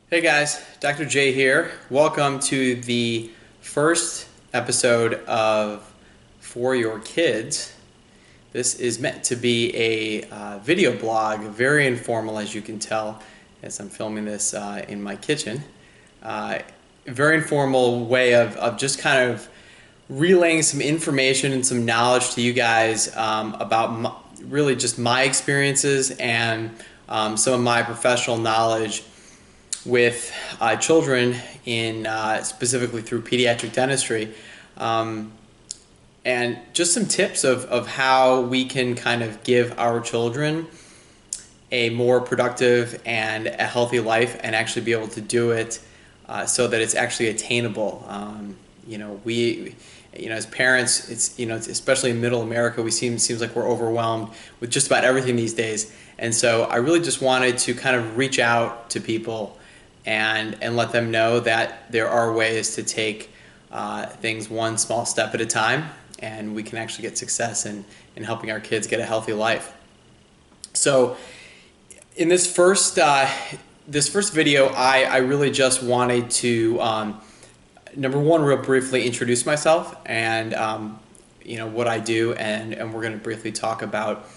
Hey guys, Dr. J here. Welcome to the first episode of For Your Kids. This is meant to be a video blog, very informal as you can tell as I'm filming this in my kitchen. Very informal way of just kind of relaying some information and some knowledge to you guys about really just my experiences and some of my professional knowledge with children in specifically through pediatric dentistry, and just some tips of how we can kind of give our children a more productive and a healthy life and actually be able to do it so that it's actually attainable. As parents, it's especially in middle America, seems like we're overwhelmed with just about everything these days. And so I really just wanted to kind of reach out to people and let them know that there are ways to take things one small step at a time, and we can actually get success in helping our kids get a healthy life. So in this first video, I really just wanted to number one, real briefly introduce myself and what I do, and we're going to briefly talk about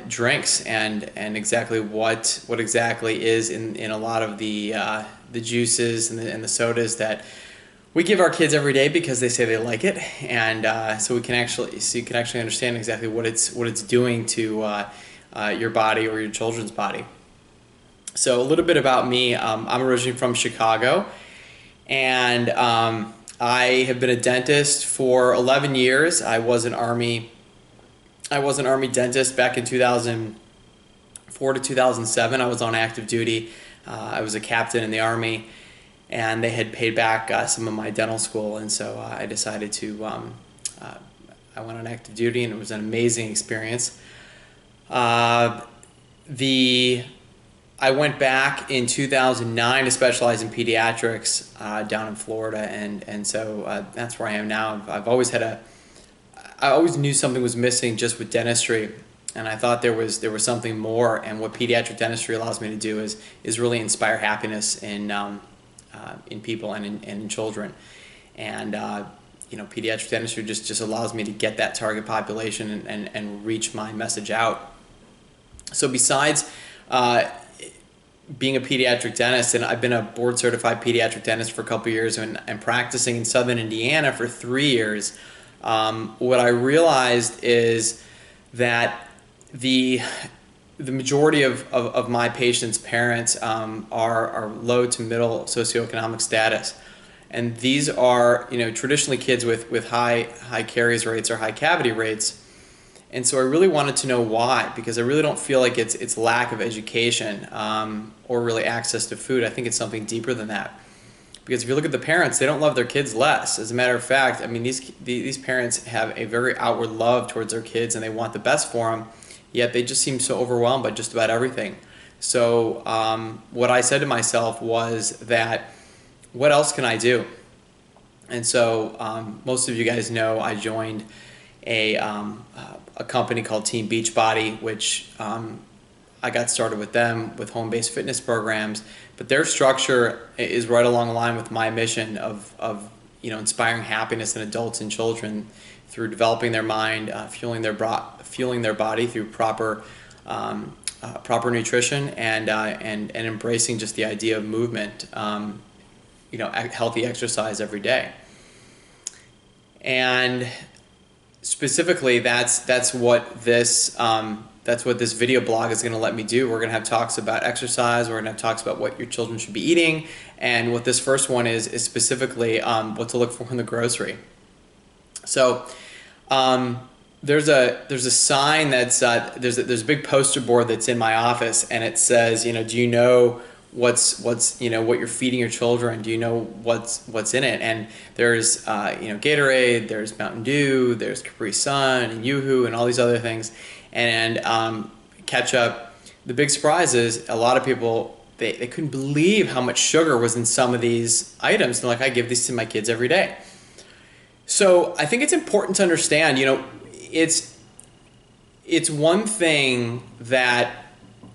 drinks and exactly what exactly is in a lot of the juices and the sodas that we give our kids every day because they say they like it, and so you can actually understand exactly what it's doing to your body or your children's body. So a little bit about me. I'm originally from Chicago, and I have been a dentist for 11 years. I was an Army dentist back in 2004 to 2007. I was on active duty. I was a captain in the Army, and they had paid back some of my dental school, and so I decided to, I went on active duty, and it was an amazing experience. I went back in 2009 to specialize in pediatrics down in Florida, and so that's where I am now. I always knew something was missing just with dentistry, and I thought there was something more. And what pediatric dentistry allows me to do is really inspire happiness in people and in children. And pediatric dentistry just allows me to get that target population and reach my message out. So besides being a pediatric dentist, and I've been a board certified pediatric dentist for a couple of years and practicing in Southern Indiana for 3 years. What I realized is that the majority of my patients' parents are low to middle socioeconomic status, and these are traditionally kids with high caries rates or high cavity rates. And so I really wanted to know why, because I really don't feel like it's lack of education or really access to food. I think it's something deeper than that. Because if you look at the parents, they don't love their kids less. As a matter of fact, I mean, these parents have a very outward love towards their kids, and they want the best for them, yet they just seem so overwhelmed by just about everything. So what I said to myself was that, what else can I do? And so most of you guys know I joined a company called Team Beachbody, which I got started with them with home-based fitness programs, but their structure is right along the line with my mission of inspiring happiness in adults and children through developing their mind, fueling their body through proper nutrition and embracing just the idea of movement, healthy exercise every day. And specifically, that's what this video blog is going to let me do. We're going to have talks about exercise. We're going to have talks about what your children should be eating, and what this first one is specifically what to look for in the grocery. So there's a sign that's there's a big poster board that's in my office, and it says, do you know what's what you're feeding your children? Do you know what's in it? And there's Gatorade, there's Mountain Dew, there's Capri Sun and Yoo-Hoo and all these other things, and ketchup. The big surprise is a lot of people, they couldn't believe how much sugar was in some of these items. They're like, I give these to my kids every day. So I think it's important to understand, it's one thing that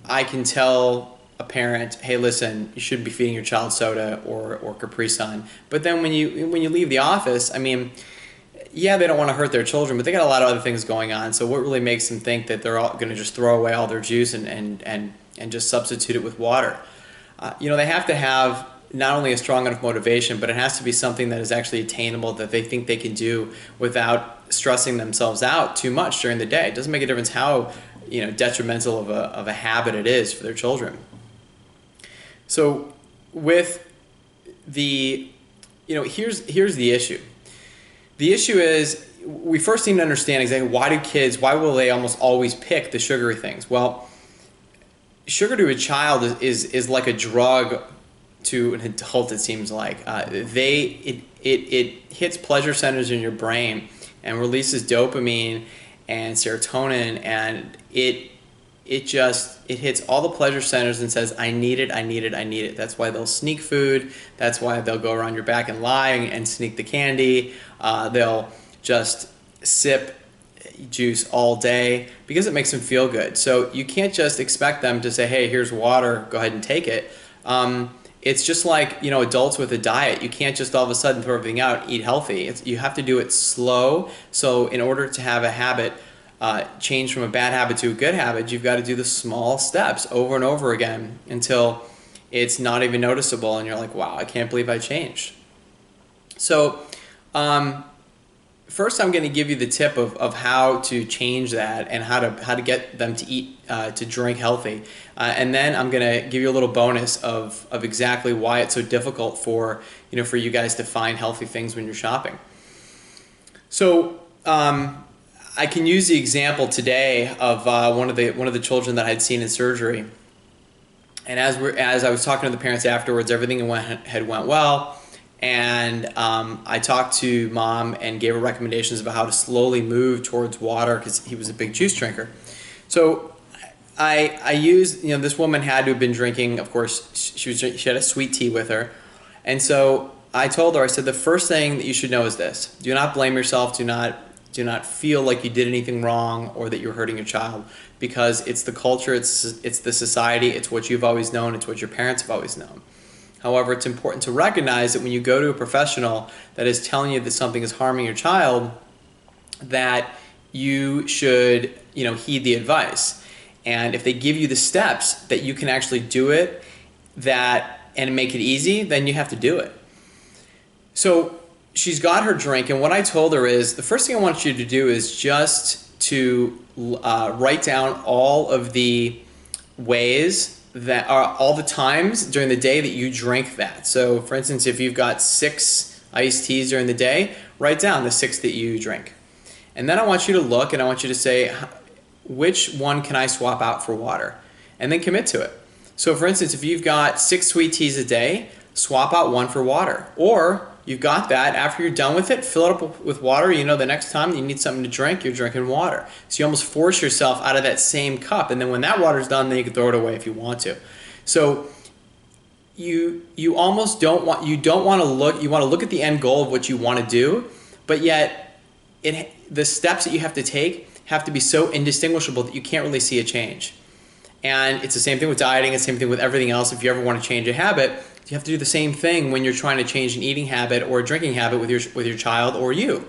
I can tell a parent, hey, listen, you shouldn't be feeding your child soda or Capri Sun. But then when you leave the office, I mean, yeah, they don't want to hurt their children, but they got a lot of other things going on. So what really makes them think that they're all going to just throw away all their juice and just substitute it with water? They have to have not only a strong enough motivation, but it has to be something that is actually attainable, that they think they can do without stressing themselves out too much during the day. It doesn't make a difference how detrimental of a habit it is for their children. So with the, here's the issue. The issue is, we first need to understand exactly why will they almost always pick the sugary things? Well, sugar to a child is like a drug to an adult, it seems like. It hits pleasure centers in your brain and releases dopamine and serotonin, and it hits all the pleasure centers and says, I need it, I need it, I need it. That's why they'll sneak food. That's why they'll go around your back and lie and sneak the candy. They'll just sip juice all day because it makes them feel good. So you can't just expect them to say, hey, here's water, go ahead and take it. It's just like, adults with a diet. You can't just all of a sudden throw everything out and eat healthy. You have to do it slow. So in order to have a habit change from a bad habit to a good habit, you've got to do the small steps over and over again until it's not even noticeable and you're like, wow, I can't believe I changed. So first I'm going to give you the tip of how to change that and how to get them to eat, to drink healthy. And then I'm going to give you a little bonus of exactly why it's so difficult for you guys to find healthy things when you're shopping. So I can use the example today of one of the children that I'd seen in surgery. And as I was talking to the parents afterwards, everything had went well. And I talked to mom and gave her recommendations about how to slowly move towards water because he was a big juice drinker. So I used, this woman had to have been drinking, of course, she had a sweet tea with her. And so I told her, I said, the first thing that you should know is this. Do not blame yourself. Do not feel like you did anything wrong or that you're hurting your child, because it's the culture, it's the society, it's what you've always known, it's what your parents have always known. However, it's important to recognize that when you go to a professional that is telling you that something is harming your child, that you should, heed the advice. And if they give you the steps that you can actually do it and make it easy, then you have to do it. So she's got her drink, and what I told her is, the first thing I want you to do is just to write down all of the ways that are all the times during the day that you drink that. So for instance, if you've got 6 iced teas during the day, write down the 6 that you drink. And then I want you to look and I want you to say, which one can I swap out for water? And then commit to it. So for instance, if you've got 6 sweet teas a day, swap out 1 for water. Or you've got that, after you're done with it, fill it up with water. The next time you need something to drink, you're drinking water. So you almost force yourself out of that same cup. And then when that water's done, then you can throw it away if you want to. So you almost don't want to look at the end goal of what you want to do, but yet the steps that you have to take have to be so indistinguishable that you can't really see a change. And it's the same thing with dieting, it's the same thing with everything else. If you ever want to change a habit, you have to do the same thing when you're trying to change an eating habit or a drinking habit with your child or you.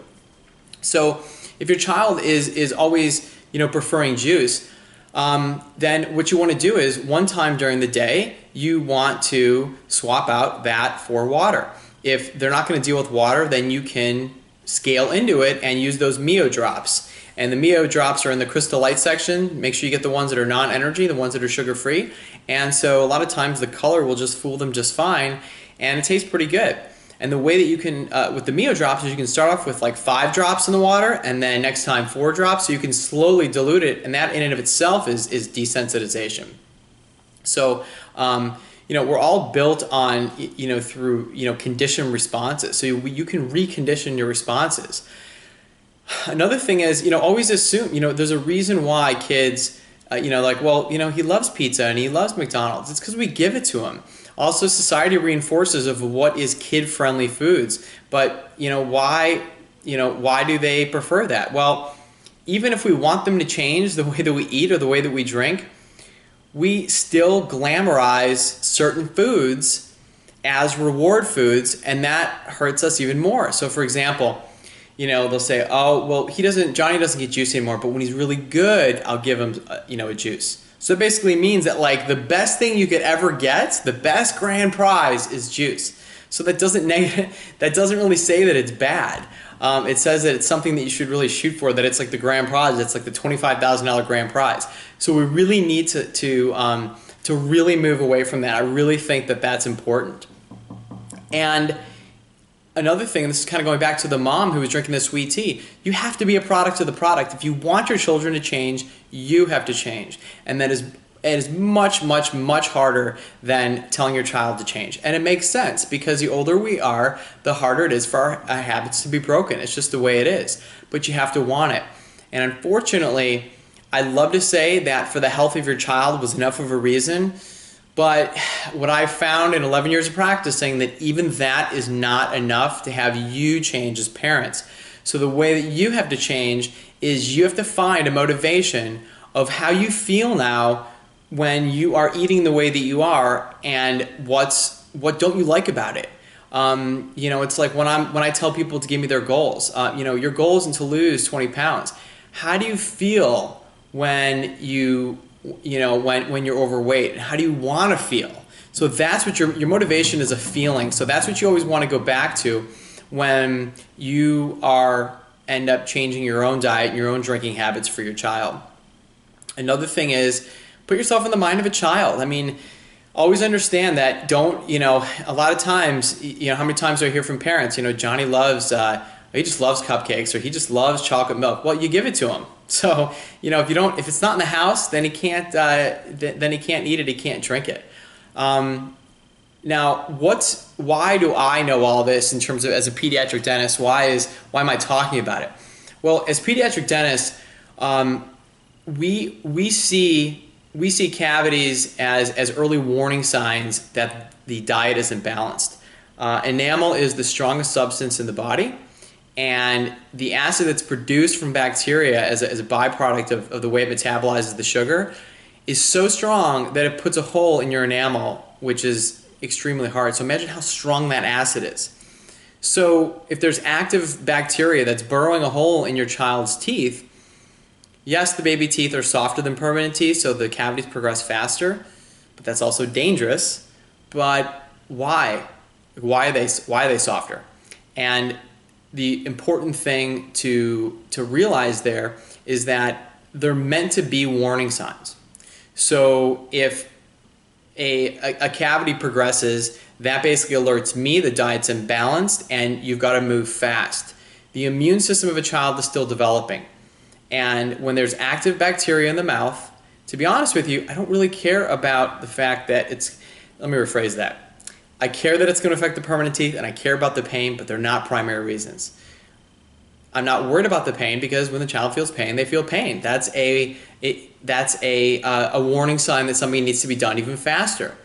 So if your child is always preferring juice, then what you want to do is one time during the day you want to swap out that for water. If they're not going to deal with water, then you can scale into it and use those Mio drops. And the Mio drops are in the Crystal Light section. Make sure you get the ones that are non-energy, the ones that are sugar-free. And so a lot of times the color will just fool them just fine, and it tastes pretty good. And the way that you can, with the Mio drops, is you can start off with like 5 drops in the water, and then next time 4 drops, so you can slowly dilute it, and that in and of itself is desensitization. So, we're all built on, through, conditioned responses. So you can recondition your responses. Another thing is, always assume, there's a reason why kids, he loves pizza and he loves McDonald's. It's because we give it to him. Also, society reinforces of what is kid-friendly foods. But, why do they prefer that? Well, even if we want them to change the way that we eat or the way that we drink, we still glamorize certain foods as reward foods, and that hurts us even more. So for example, they'll say, oh, well, Johnny doesn't get juice anymore, but when he's really good, I'll give him, a juice. So it basically means that like the best thing you could ever get, the best grand prize is juice. So that doesn't really say that it's bad. It says that it's something that you should really shoot for, that it's like the grand prize, it's like the $25,000 grand prize. So we really need to really move away from that. I really think that that's important. And another thing, and this is kind of going back to the mom who was drinking the sweet tea, you have to be a product of the product. If you want your children to change, you have to change. And it is much, much, much harder than telling your child to change. And it makes sense, because the older we are, the harder it is for our habits to be broken. It's just the way it is. But you have to want it. And unfortunately, I'd love to say that for the health of your child was enough of a reason, but what I've found in 11 years of practicing, that even that is not enough to have you change as parents. So the way that you have to change is you have to find a motivation of how you feel now when you are eating the way that you are, and what don't you like about it. It's like when I tell people to give me their goals. Your goal isn't to lose 20 pounds. How do you feel when when you're overweight? How do you want to feel? So that's what your motivation is, a feeling. So that's what you always want to go back to when you end up changing your own diet and your own drinking habits for your child. Another thing is, put yourself in the mind of a child. I mean, always understand that a lot of times, how many times do I hear from parents, Johnny he just loves cupcakes, or he just loves chocolate milk. Well, you give it to him. So, if it's not in the house, then he can't eat it, he can't drink it. Now, why do I know all this in terms of, as a pediatric dentist, why am I talking about it? Well, as pediatric dentists, we see cavities as early warning signs that the diet isn't balanced. Enamel is the strongest substance in the body, and the acid that's produced from bacteria as a byproduct of the way it metabolizes the sugar is so strong that it puts a hole in your enamel, which is extremely hard. So imagine how strong that acid is. So if there's active bacteria that's burrowing a hole in your child's teeth, yes, the baby teeth are softer than permanent teeth, so the cavities progress faster, but that's also dangerous. But why? Why are they softer? And the important thing to realize there is that they're meant to be warning signs. So if a cavity progresses, that basically alerts me the diet's imbalanced and you've got to move fast. The immune system of a child is still developing. And when there's active bacteria in the mouth, to be honest with you, I don't really care about the fact that let me rephrase that. I care that it's going to affect the permanent teeth, and I care about the pain, but they're not primary reasons. I'm not worried about the pain, because when the child feels pain, they feel pain. That's a warning sign that something needs to be done even faster.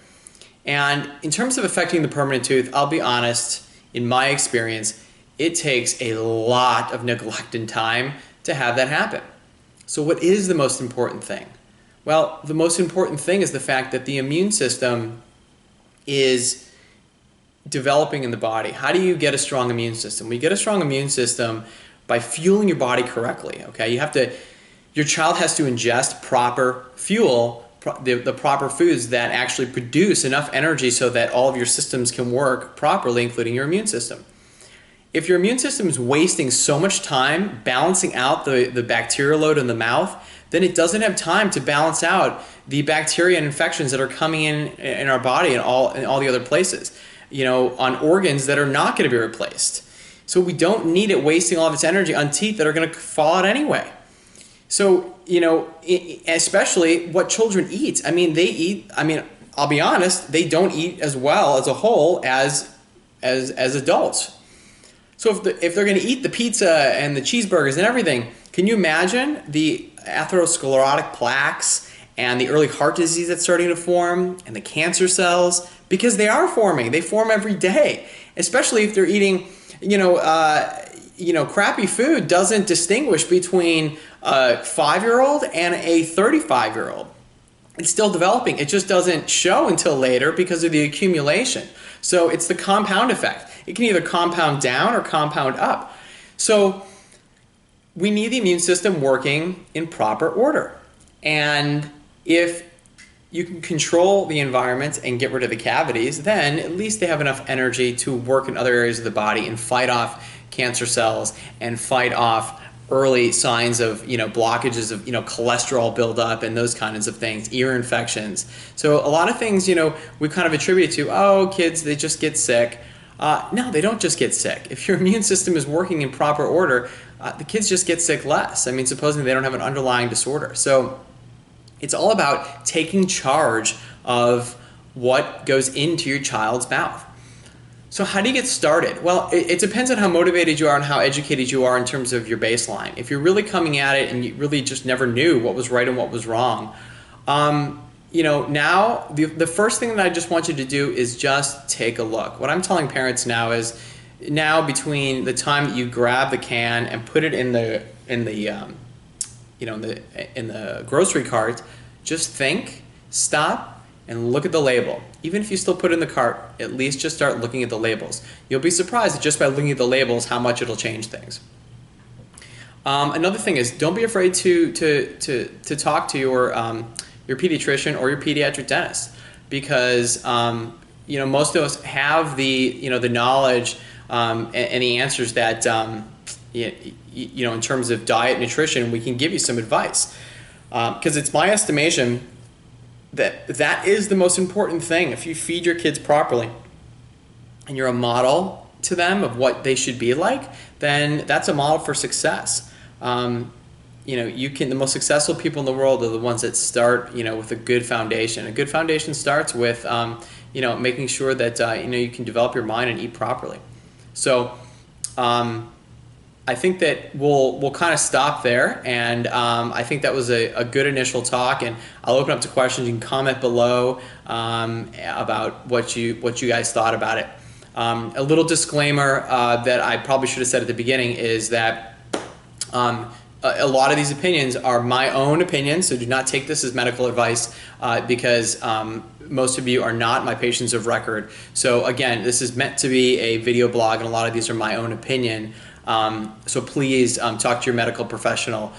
And in terms of affecting the permanent tooth, I'll be honest, in my experience, it takes a lot of neglect and time to have that happen. So what is the most important thing? Well, the most important thing is the fact that the immune system is developing in the body. How do you get a strong immune system? We get a strong immune system by fueling your body correctly. Okay, your child has to ingest proper fuel, the proper foods that actually produce enough energy so that all of your systems can work properly, including your immune system. If your immune system is wasting so much time balancing out the bacterial load in the mouth, then it doesn't have time to balance out the bacteria and infections that are coming in our body and all the other places, on organs that are not going to be replaced. So we don't need it wasting all of its energy on teeth that are going to fall out anyway. So, especially what children eat. I'll be honest, they don't eat as well as a whole as adults. So if they're going to eat the pizza and the cheeseburgers and everything, can you imagine the atherosclerotic plaques and the early heart disease that's starting to form and the cancer cells? Because they are forming. They form every day, especially if they're eating, crappy food doesn't distinguish between a 5-year-old and a 35-year-old. It's still developing. It just doesn't show until later because of the accumulation. So it's the compound effect. It can either compound down or compound up. So we need the immune system working in proper order. And if you can control the environment and get rid of the cavities, then at least they have enough energy to work in other areas of the body and fight off cancer cells and fight off early signs of blockages of cholesterol buildup and those kinds of things, ear infections. So a lot of things we kind of attribute to, oh, kids, they just get sick. No, they don't just get sick. If your immune system is working in proper order, the kids just get sick less. I mean, supposing they don't have an underlying disorder. So it's all about taking charge of what goes into your child's mouth. So how do you get started? Well, it depends on how motivated you are and how educated you are in terms of your baseline. If you're really coming at it and you really just never knew what was right and what was wrong, now the first thing that I just want you to do is just take a look. What I'm telling parents now is, now between the time that you grab the can and put it in the grocery cart, just think, stop, and look at the label. Even if you still put it in the cart, at least just start looking at the labels. You'll be surprised that just by looking at the labels how much it'll change things. Another thing is, don't be afraid to talk to your pediatrician or your pediatric dentist, because most of us have the knowledge and the answers that in terms of diet, nutrition. We can give you some advice, because it's my estimation that is the most important thing. If you feed your kids properly and you're a model to them of what they should be like, then that's a model for success. The most successful people in the world are the ones that start with a good foundation. A good foundation starts with making sure that you can develop your mind and eat properly. So I think that we'll kind of stop there, and I think that was a good initial talk, and I'll open up to questions. You can comment below about what you guys thought about it. A little disclaimer that I probably should have said at the beginning is that a lot of these opinions are my own opinions, so do not take this as medical advice, because most of you are not my patients of record. So again, this is meant to be a video blog, and a lot of these are my own opinion. So please talk to your medical professional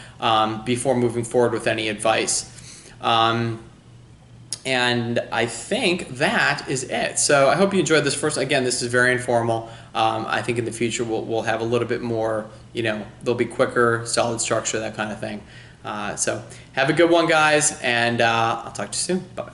before moving forward with any advice. And I think that is it. So I hope you enjoyed this first. Again, this is very informal. I think in the future we'll have a little bit more, there'll be quicker, solid structure, that kind of thing. So have a good one, guys, and I'll talk to you soon. Bye-bye.